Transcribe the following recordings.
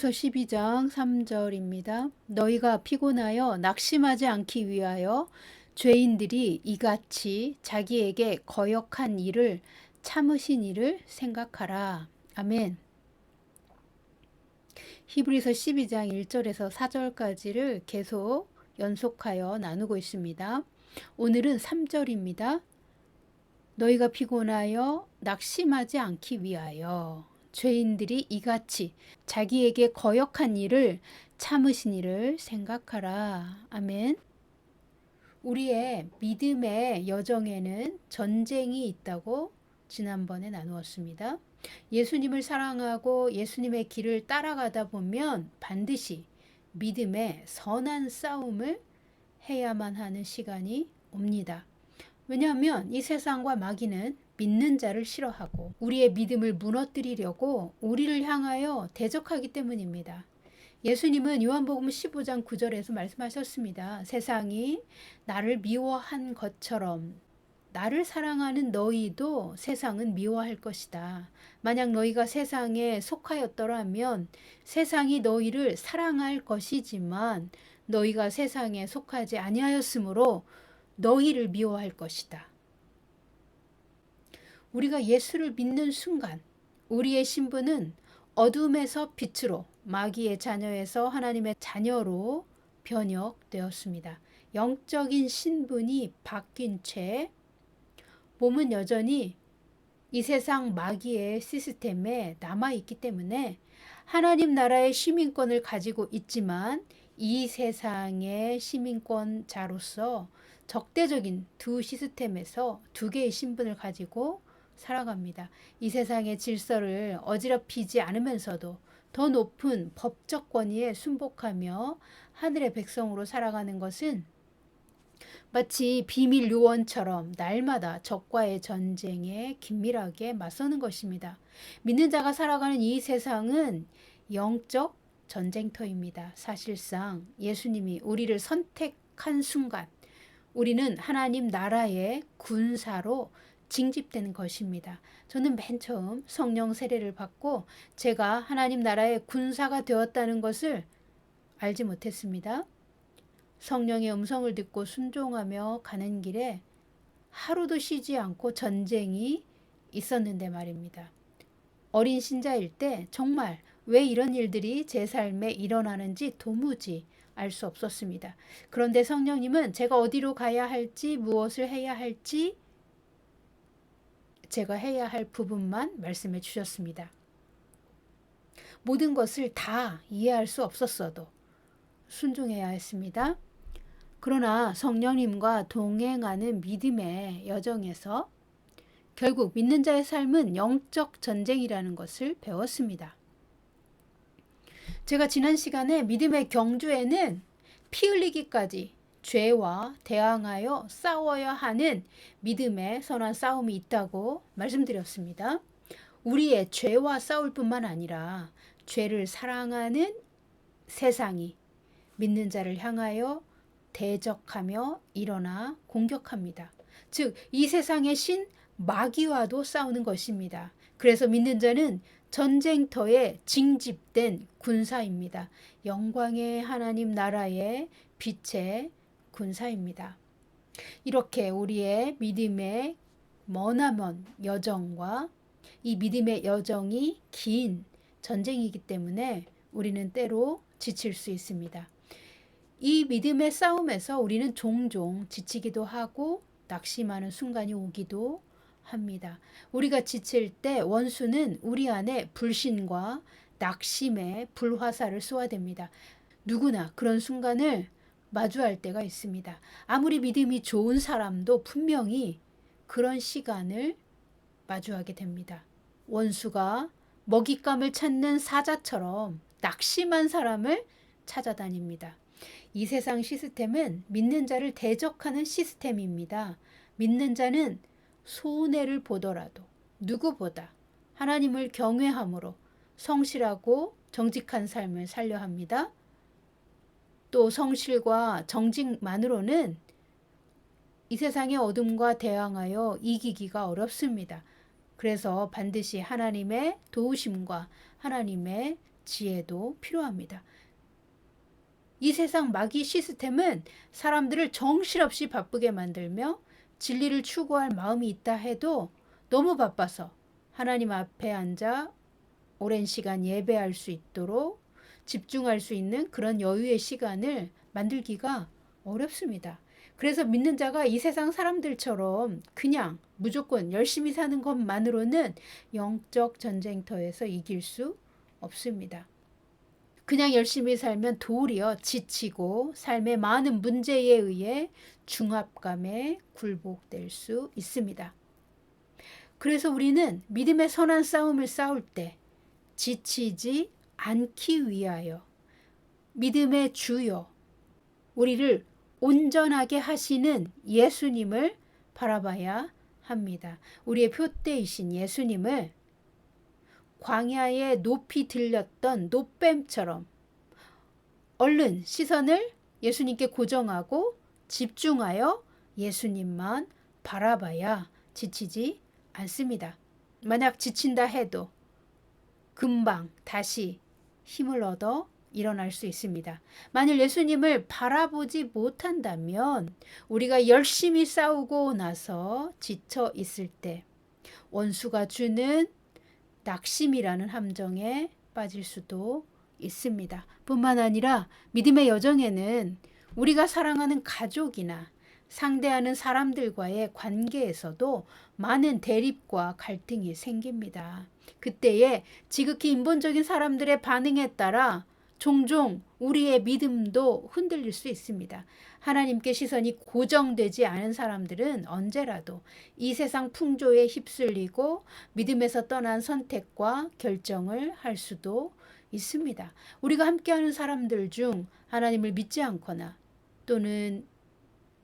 히브리서 12장 3절입니다. 너희가 피곤하여 낙심하지 않기 위하여 죄인들이 이같이 자기에게 거역한 일을 참으신 일을 생각하라. 아멘. 히브리서 12장 1절에서 4절까지를 계속 연속하여 나누고 있습니다. 오늘은 3절입니다. 너희가 피곤하여 낙심하지 않기 위하여 죄인들이 이같이 자기에게 거역한 일을 참으신 일을 생각하라. 아멘. 우리의 믿음의 여정에는 전쟁이 있다고 지난번에 나누었습니다. 예수님을 사랑하고 예수님의 길을 따라가다 보면 반드시 믿음의 선한 싸움을 해야만 하는 시간이 옵니다. 왜냐하면 이 세상과 마귀는 믿는 자를 싫어하고 우리의 믿음을 무너뜨리려고 우리를 향하여 대적하기 때문입니다. 예수님은 요한복음 15장 9절에서 말씀하셨습니다. 세상이 나를 미워한 것처럼 나를 사랑하는 너희도 세상은 미워할 것이다. 만약 너희가 세상에 속하였더라면 세상이 너희를 사랑할 것이지만 너희가 세상에 속하지 아니하였으므로 너희를 미워할 것이다. 우리가 예수를 믿는 순간 우리의 신분은 어둠에서 빛으로 마귀의 자녀에서 하나님의 자녀로 변혁되었습니다. 영적인 신분이 바뀐 채 몸은 여전히 이 세상 마귀의 시스템에 남아있기 때문에 하나님 나라의 시민권을 가지고 있지만 이 세상의 시민권자로서 적대적인 두 시스템에서 두 개의 신분을 가지고 살아갑니다. 이 세상의 질서를 어지럽히지 않으면서도 더 높은 법적 권위에 순복하며 하늘의 백성으로 살아가는 것은 마치 비밀 요원처럼 날마다 적과의 전쟁에 긴밀하게 맞서는 것입니다. 믿는 자가 살아가는 이 세상은 영적 전쟁터입니다. 사실상 예수님이 우리를 선택한 순간 우리는 하나님 나라의 군사로 징집되는 것입니다. 저는 맨 처음 성령 세례를 받고 제가 하나님 나라의 군사가 되었다는 것을 알지 못했습니다. 성령의 음성을 듣고 순종하며 가는 길에 하루도 쉬지 않고 전쟁이 있었는데 말입니다. 어린 신자일 때 정말 왜 이런 일들이 제 삶에 일어나는지 도무지 알 수 없었습니다. 그런데 성령님은 제가 어디로 가야 할지 무엇을 해야 할지 제가 해야 할 부분만 말씀해 주셨습니다. 모든 것을 다 이해할 수 없었어도 순종해야 했습니다. 그러나 성령님과 동행하는 믿음의 여정에서 결국 믿는 자의 삶은 영적 전쟁이라는 것을 배웠습니다. 제가 지난 시간에 믿음의 경주에는 피 흘리기까지 죄와 대항하여 싸워야 하는 믿음의 선한 싸움이 있다고 말씀드렸습니다. 우리의 죄와 싸울 뿐만 아니라 죄를 사랑하는 세상이 믿는 자를 향하여 대적하며 일어나 공격합니다. 즉, 이 세상의 신 마귀와도 싸우는 것입니다. 그래서 믿는 자는 전쟁터에 징집된 군사입니다. 영광의 하나님 나라의 빛의 군사입니다. 이렇게 우리의 믿음의 머나먼 여정과 이 믿음의 여정이 긴 전쟁이기 때문에 우리는 때로 지칠 수 있습니다. 이 믿음의 싸움에서 우리는 종종 지치기도 하고 낙심하는 순간이 오기도 합니다. 우리가 지칠 때 원수는 우리 안에 불신과 낙심의 불화살을 쏘아댑니다. 누구나 그런 순간을 마주할 때가 있습니다. 아무리 믿음이 좋은 사람도 분명히 그런 시간을 마주하게 됩니다. 원수가 먹잇감을 찾는 사자처럼 낙심한 사람을 찾아다닙니다. 이 세상 시스템은 믿는 자를 대적하는 시스템입니다. 믿는 자는 손해를 보더라도 누구보다 하나님을 경외함으로 성실하고 정직한 삶을 살려 합니다. 또 성실과 정직만으로는 이 세상의 어둠과 대항하여 이기기가 어렵습니다. 그래서 반드시 하나님의 도우심과 하나님의 지혜도 필요합니다. 이 세상 마귀 시스템은 사람들을 정신없이 바쁘게 만들며 진리를 추구할 마음이 있다 해도 너무 바빠서 하나님 앞에 앉아 오랜 시간 예배할 수 있도록 집중할 수 있는 그런 여유의 시간을 만들기가 어렵습니다. 그래서 믿는 자가 이 세상 사람들처럼 그냥 무조건 열심히 사는 것만으로는 영적 전쟁터에서 이길 수 없습니다. 그냥 열심히 살면 도리어 지치고 삶의 많은 문제에 의해 중압감에 굴복될 수 있습니다. 그래서 우리는 믿음의 선한 싸움을 싸울 때 지치지 않기 위하여 믿음의 주요, 우리를 온전하게 하시는 예수님을 바라봐야 합니다. 우리의 표대이신 예수님을 광야에 높이 들렸던 노뱀처럼 얼른 시선을 예수님께 고정하고 집중하여 예수님만 바라봐야 지치지 않습니다. 만약 지친다 해도 금방 다시 힘을 얻어 일어날 수 있습니다. 만일 예수님을 바라보지 못한다면 우리가 열심히 싸우고 나서 지쳐 있을 때 원수가 주는 낙심이라는 함정에 빠질 수도 있습니다. 뿐만 아니라 믿음의 여정에는 우리가 사랑하는 가족이나 상대하는 사람들과의 관계에서도 많은 대립과 갈등이 생깁니다. 그때에 지극히 인본적인 사람들의 반응에 따라 종종 우리의 믿음도 흔들릴 수 있습니다. 하나님께 시선이 고정되지 않은 사람들은 언제라도 이 세상 풍조에 휩쓸리고 믿음에서 떠난 선택과 결정을 할 수도 있습니다. 우리가 함께하는 사람들 중 하나님을 믿지 않거나 또는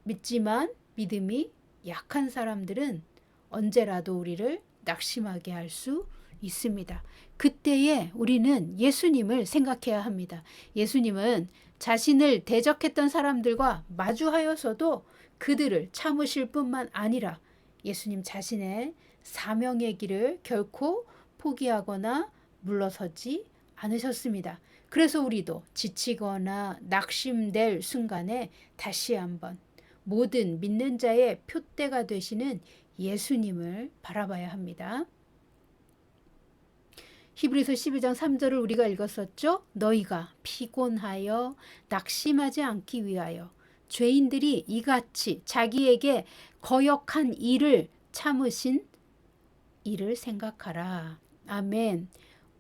믿지만 믿음이 약한 사람들은 언제라도 우리를 낙심하게 할 수 있습니다. 그때에 우리는 예수님을 생각해야 합니다. 예수님은 자신을 대적했던 사람들과 마주하여서도 그들을 참으실 뿐만 아니라 예수님 자신의 사명의 길을 결코 포기하거나 물러서지 않으셨습니다. 그래서 우리도 지치거나 낙심될 순간에 다시 한번 모든 믿는 자의 표대가 되시는 예수님을 바라봐야 합니다. 히브리서 12장 3절을 우리가 읽었었죠. 너희가 피곤하여 낙심하지 않기 위하여 죄인들이 이같이 자기에게 거역한 일을 참으신 일을 생각하라. 아멘.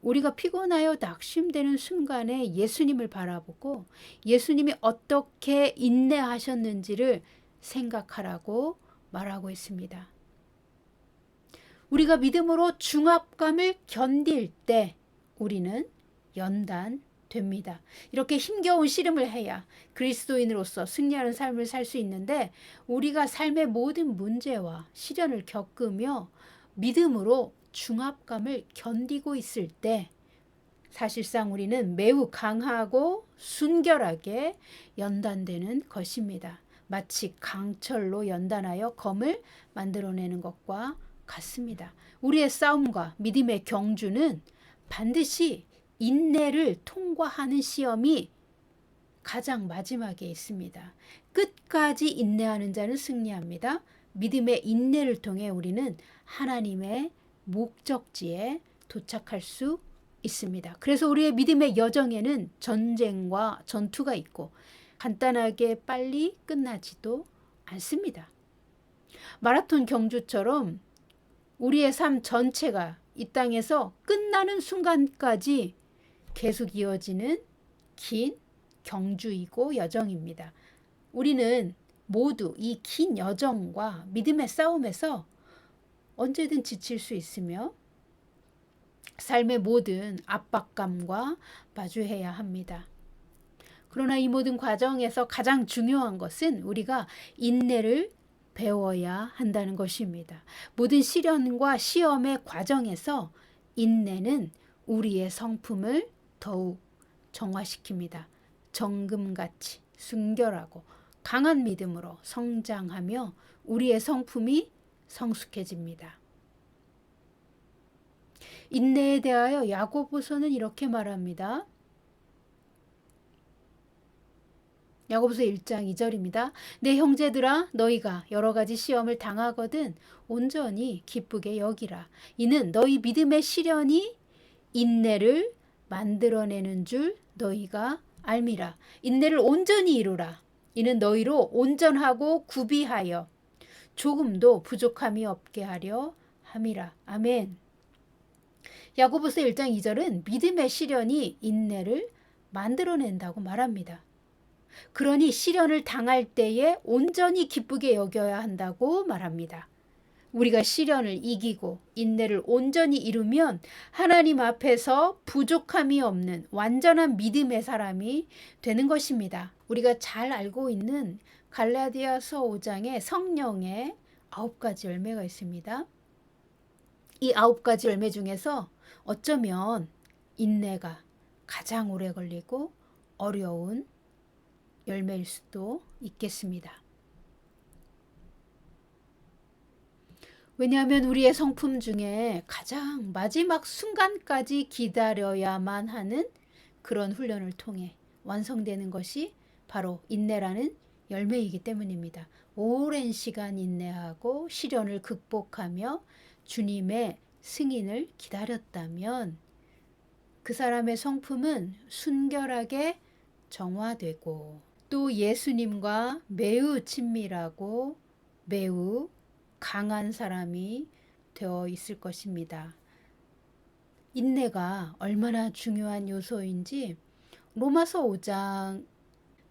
우리가 피곤하여 낙심되는 순간에 예수님을 바라보고 예수님이 어떻게 인내하셨는지를 생각하라고 말하고 있습니다. 우리가 믿음으로 중압감을 견딜 때 우리는 연단됩니다. 이렇게 힘겨운 씨름을 해야 그리스도인으로서 승리하는 삶을 살 수 있는데 우리가 삶의 모든 문제와 시련을 겪으며 믿음으로 중압감을 견디고 있을 때 사실상 우리는 매우 강하고 순결하게 연단되는 것입니다. 마치 강철로 연단하여 검을 만들어내는 것과 같습니다. 우리의 싸움과 믿음의 경주는 반드시 인내를 통과하는 시험이 가장 마지막에 있습니다. 끝까지 인내하는 자는 승리합니다. 믿음의 인내를 통해 우리는 하나님의 목적지에 도착할 수 있습니다. 그래서 우리의 믿음의 여정에는 전쟁과 전투가 있고 간단하게 빨리 끝나지도 않습니다. 마라톤 경주처럼 우리의 삶 전체가 이 땅에서 끝나는 순간까지 계속 이어지는 긴 경주이고 여정입니다. 우리는 모두 이 긴 여정과 믿음의 싸움에서 언제든 지칠 수 있으며 삶의 모든 압박감과 마주해야 합니다. 그러나 이 모든 과정에서 가장 중요한 것은 우리가 인내를 배워야 한다는 것입니다. 모든 시련과 시험의 과정에서 인내는 우리의 성품을 더욱 정화시킵니다. 정금같이 순결하고 강한 믿음으로 성장하며 우리의 성품이 성숙해집니다. 인내에 대하여 야고보서는 이렇게 말합니다. 야고보서 1장 2절입니다. 내 형제들아 너희가 여러 가지 시험을 당하거든 온전히 기쁘게 여기라. 이는 너희 믿음의 시련이 인내를 만들어내는 줄 너희가 알미라. 인내를 온전히 이루라. 이는 너희로 온전하고 구비하여 조금도 부족함이 없게 하려 함이라. 아멘. 야고보서 1장 2절은 믿음의 시련이 인내를 만들어낸다고 말합니다. 그러니 시련을 당할 때에 온전히 기쁘게 여겨야 한다고 말합니다. 우리가 시련을 이기고 인내를 온전히 이루면 하나님 앞에서 부족함이 없는 완전한 믿음의 사람이 되는 것입니다. 우리가 잘 알고 있는 갈라디아서 5장에 성령의 9가지 열매가 있습니다. 이 9가지 열매 중에서 어쩌면 인내가 가장 오래 걸리고 어려운 열매일 수도 있겠습니다. 왜냐하면 우리의 성품 중에 가장 마지막 순간까지 기다려야만 하는 그런 훈련을 통해 완성되는 것이 바로 인내라는 열매이기 때문입니다. 오랜 시간 인내하고 시련을 극복하며 주님의 승인을 기다렸다면 그 사람의 성품은 순결하게 정화되고 또 예수님과 매우 친밀하고 매우 강한 사람이 되어 있을 것입니다. 인내가 얼마나 중요한 요소인지 로마서 5장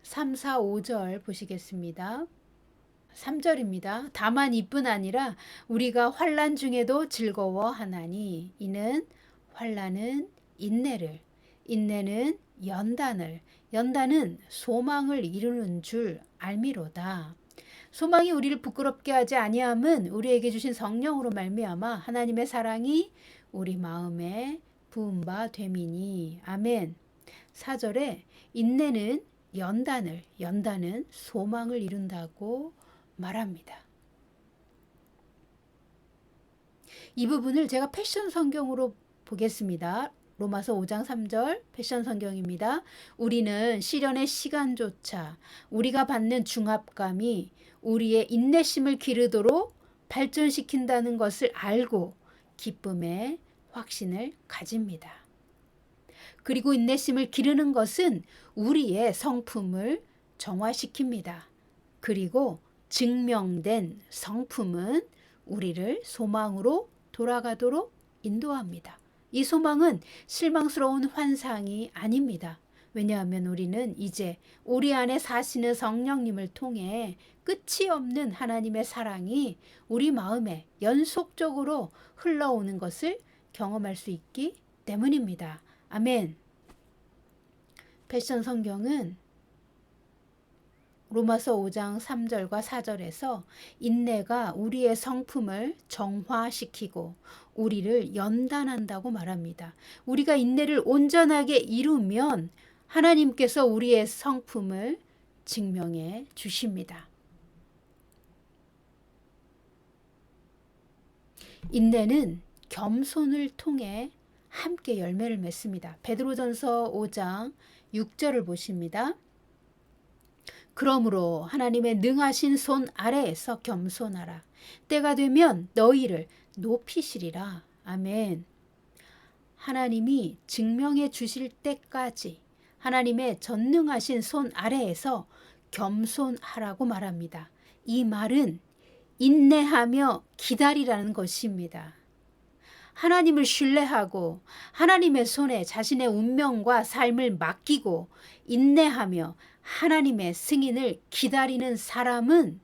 3, 4, 5절 보시겠습니다. 3절입니다. 다만 이뿐 아니라 우리가 환난 중에도 즐거워하나니 이는 환난은 인내를, 인내는 연단을, 연단은 소망을 이루는 줄 알미로다. 소망이 우리를 부끄럽게 하지 아니함은 우리에게 주신 성령으로 말미암아 하나님의 사랑이 우리 마음에 부은 바 됨이니. 아멘. 4절에 인내는 연단을, 연단은 소망을 이룬다고 말합니다. 이 부분을 제가 패션 성경으로 보겠습니다. 로마서 5장 3절 패션 성경입니다. 우리는 시련의 시간조차 우리가 받는 중압감이 우리의 인내심을 기르도록 발전시킨다는 것을 알고 기쁨의 확신을 가집니다. 그리고 인내심을 기르는 것은 우리의 성품을 정화시킵니다. 그리고 증명된 성품은 우리를 소망으로 돌아가도록 인도합니다. 이 소망은 실망스러운 환상이 아닙니다. 왜냐하면 우리는 이제 우리 안에 사시는 성령님을 통해 끝이 없는 하나님의 사랑이 우리 마음에 연속적으로 흘러오는 것을 경험할 수 있기 때문입니다. 아멘. 패션 성경은 로마서 5장 3절과 4절에서 인내가 우리의 성품을 정화시키고 우리를 연단한다고 말합니다. 우리가 인내를 온전하게 이루면 하나님께서 우리의 성품을 증명해 주십니다. 인내는 겸손을 통해 함께 열매를 맺습니다. 베드로전서 5장 6절을 보십니다. 그러므로 하나님의 능하신 손 아래에서 겸손하라. 때가 되면 너희를 높이시리라. 아멘. 하나님이 증명해 주실 때까지 하나님의 전능하신 손 아래에서 겸손하라고 말합니다. 이 말은 인내하며 기다리라는 것입니다. 하나님을 신뢰하고 하나님의 손에 자신의 운명과 삶을 맡기고 인내하며 하나님의 승인을 기다리는 사람은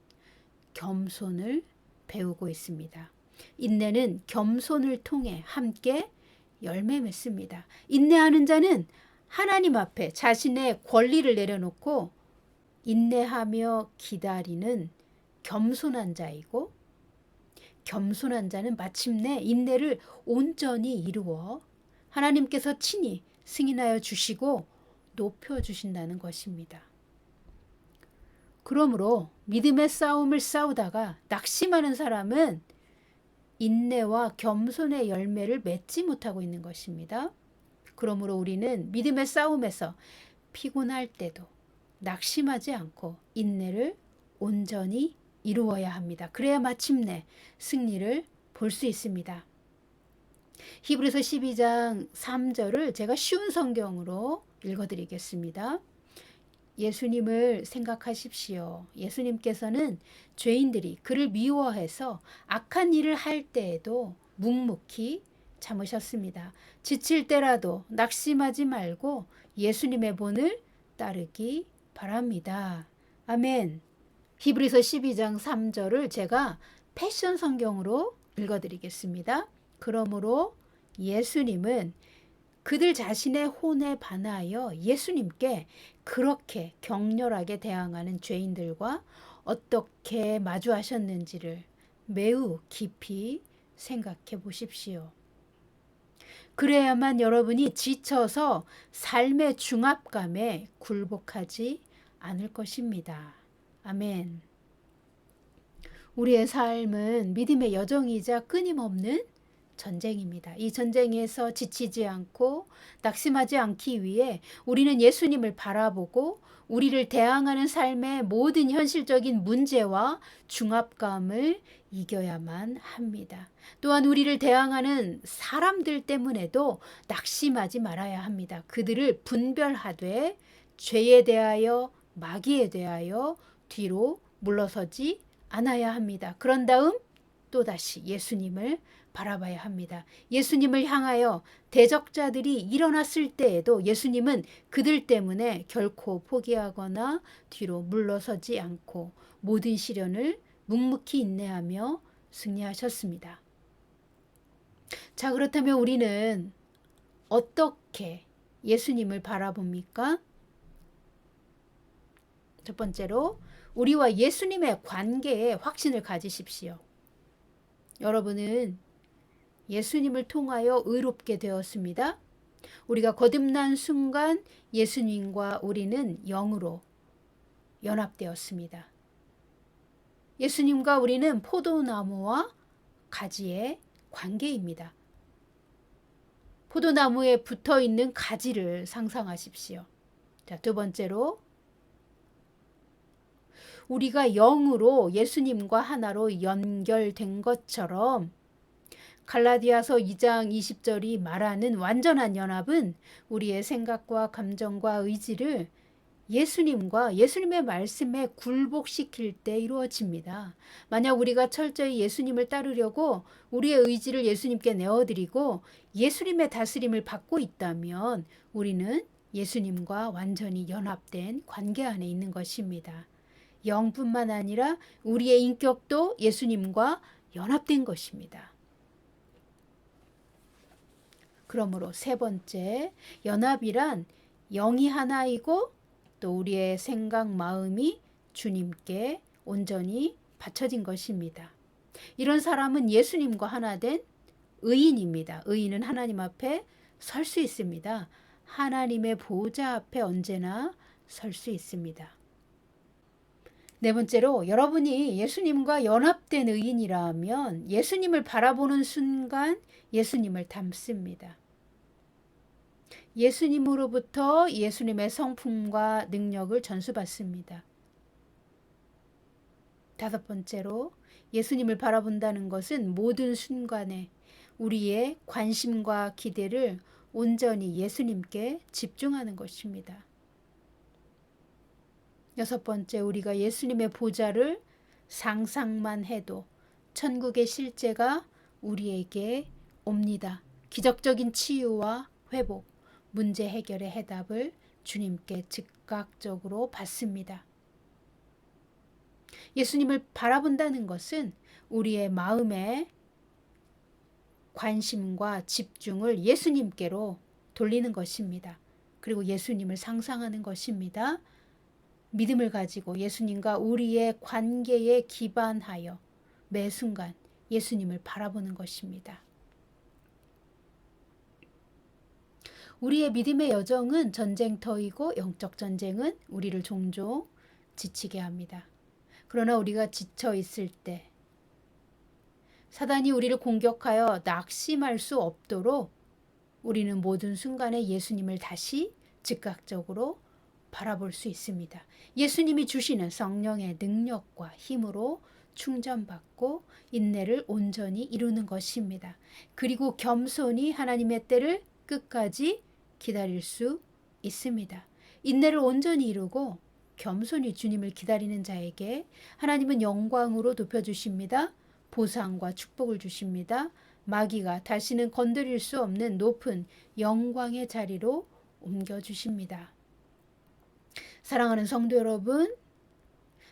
겸손을 배우고 있습니다. 인내는 겸손을 통해 함께 열매 맺습니다. 인내하는 자는 하나님 앞에 자신의 권리를 내려놓고 인내하며 기다리는 겸손한 자이고 겸손한 자는 마침내 인내를 온전히 이루어 하나님께서 친히 승인하여 주시고 높여주신다는 것입니다. 그러므로 믿음의 싸움을 싸우다가 낙심하는 사람은 인내와 겸손의 열매를 맺지 못하고 있는 것입니다. 그러므로 우리는 믿음의 싸움에서 피곤할 때도 낙심하지 않고 인내를 온전히 이루어야 합니다. 그래야 마침내 승리를 볼 수 있습니다. 히브리서 12장 3절을 제가 쉬운 성경으로 읽어드리겠습니다. 예수님을 생각하십시오. 예수님께서는 죄인들이 그를 미워해서 악한 일을 할 때에도 묵묵히 참으셨습니다. 지칠 때라도 낙심하지 말고 예수님의 본을 따르기 바랍니다. 아멘. 히브리서 12장 3절을 제가 패션 성경으로 읽어드리겠습니다. 그러므로 예수님은 그들 자신의 혼에 반하여 예수님께 그렇게 격렬하게 대항하는 죄인들과 어떻게 마주하셨는지를 매우 깊이 생각해 보십시오. 그래야만 여러분이 지쳐서 삶의 중압감에 굴복하지 않을 것입니다. 아멘. 우리의 삶은 믿음의 여정이자 끊임없는 전쟁입니다. 이 전쟁에서 지치지 않고 낙심하지 않기 위해 우리는 예수님을 바라보고 우리를 대항하는 삶의 모든 현실적인 문제와 중압감을 이겨야만 합니다. 또한 우리를 대항하는 사람들 때문에도 낙심하지 말아야 합니다. 그들을 분별하되 죄에 대하여 마귀에 대하여 뒤로 물러서지 않아야 합니다. 그런 다음 또다시 예수님을 바라봐야 합니다. 예수님을 향하여 대적자들이 일어났을 때에도 예수님은 그들 때문에 결코 포기하거나 뒤로 물러서지 않고 모든 시련을 묵묵히 인내하며 승리하셨습니다. 자, 그렇다면 우리는 어떻게 예수님을 바라봅니까? 첫 번째로 우리와 예수님의 관계에 확신을 가지십시오. 여러분은 예수님을 통하여 의롭게 되었습니다. 우리가 거듭난 순간 예수님과 우리는 영으로 연합되었습니다. 예수님과 우리는 포도나무와 가지의 관계입니다. 포도나무에 붙어 있는 가지를 상상하십시오. 자, 두 번째로 우리가 영으로 예수님과 하나로 연결된 것처럼 갈라디아서 2장 20절이 말하는 완전한 연합은 우리의 생각과 감정과 의지를 예수님과 예수님의 말씀에 굴복시킬 때 이루어집니다. 만약 우리가 철저히 예수님을 따르려고 우리의 의지를 예수님께 내어드리고 예수님의 다스림을 받고 있다면 우리는 예수님과 완전히 연합된 관계 안에 있는 것입니다. 영뿐만 아니라 우리의 인격도 예수님과 연합된 것입니다. 그러므로 세 번째, 연합이란 영이 하나이고 또 우리의 생각, 마음이 주님께 온전히 바쳐진 것입니다. 이런 사람은 예수님과 하나 된 의인입니다. 의인은 하나님 앞에 설 수 있습니다. 하나님의 보좌 앞에 언제나 설 수 있습니다. 네 번째로 여러분이 예수님과 연합된 의인이라면 예수님을 바라보는 순간 예수님을 닮습니다. 예수님으로부터 예수님의 성품과 능력을 전수받습니다. 다섯 번째로 예수님을 바라본다는 것은 모든 순간에 우리의 관심과 기대를 온전히 예수님께 집중하는 것입니다. 여섯 번째, 우리가 예수님의 보좌를 상상만 해도 천국의 실제가 우리에게 옵니다. 기적적인 치유와 회복, 문제 해결의 해답을 주님께 즉각적으로 받습니다. 예수님을 바라본다는 것은 우리의 마음의 관심과 집중을 예수님께로 돌리는 것입니다. 그리고 예수님을 상상하는 것입니다. 믿음을 가지고 예수님과 우리의 관계에 기반하여 매 순간 예수님을 바라보는 것입니다. 우리의 믿음의 여정은 전쟁터이고 영적 전쟁은 우리를 종종 지치게 합니다. 그러나 우리가 지쳐 있을 때 사단이 우리를 공격하여 낙심할 수 없도록 우리는 모든 순간에 예수님을 다시 즉각적으로 바라볼 수 있습니다. 예수님이 주시는 성령의 능력과 힘으로 충전받고 인내를 온전히 이루는 것입니다. 그리고 겸손히 하나님의 때를 끝까지 기다릴 수 있습니다. 인내를 온전히 이루고 겸손히 주님을 기다리는 자에게 하나님은 영광으로 높여주십니다. 보상과 축복을 주십니다. 마귀가 다시는 건드릴 수 없는 높은 영광의 자리로 옮겨주십니다. 사랑하는 성도 여러분,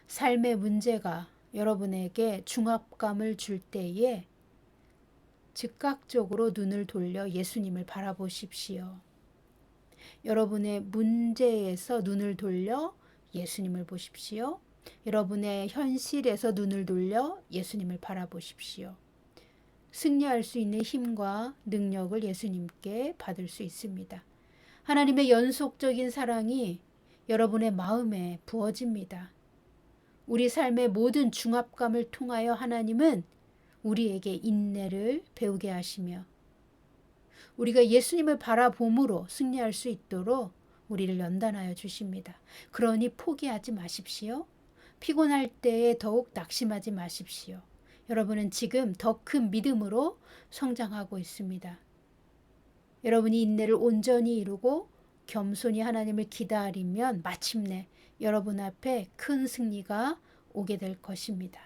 삶의 문제가 여러분에게 중압감을 줄 때에 즉각적으로 눈을 돌려 예수님을 바라보십시오. 여러분의 문제에서 눈을 돌려 예수님을 보십시오. 여러분의 현실에서 눈을 돌려 예수님을 바라보십시오. 승리할 수 있는 힘과 능력을 예수님께 받을 수 있습니다. 하나님의 연속적인 사랑이 여러분의 마음에 부어집니다. 우리 삶의 모든 중압감을 통하여 하나님은 우리에게 인내를 배우게 하시며 우리가 예수님을 바라봄으로 승리할 수 있도록 우리를 연단하여 주십니다. 그러니 포기하지 마십시오. 피곤할 때에 더욱 낙심하지 마십시오. 여러분은 지금 더 큰 믿음으로 성장하고 있습니다. 여러분이 인내를 온전히 이루고 겸손히 하나님을 기다리면 마침내 여러분 앞에 큰 승리가 오게 될 것입니다.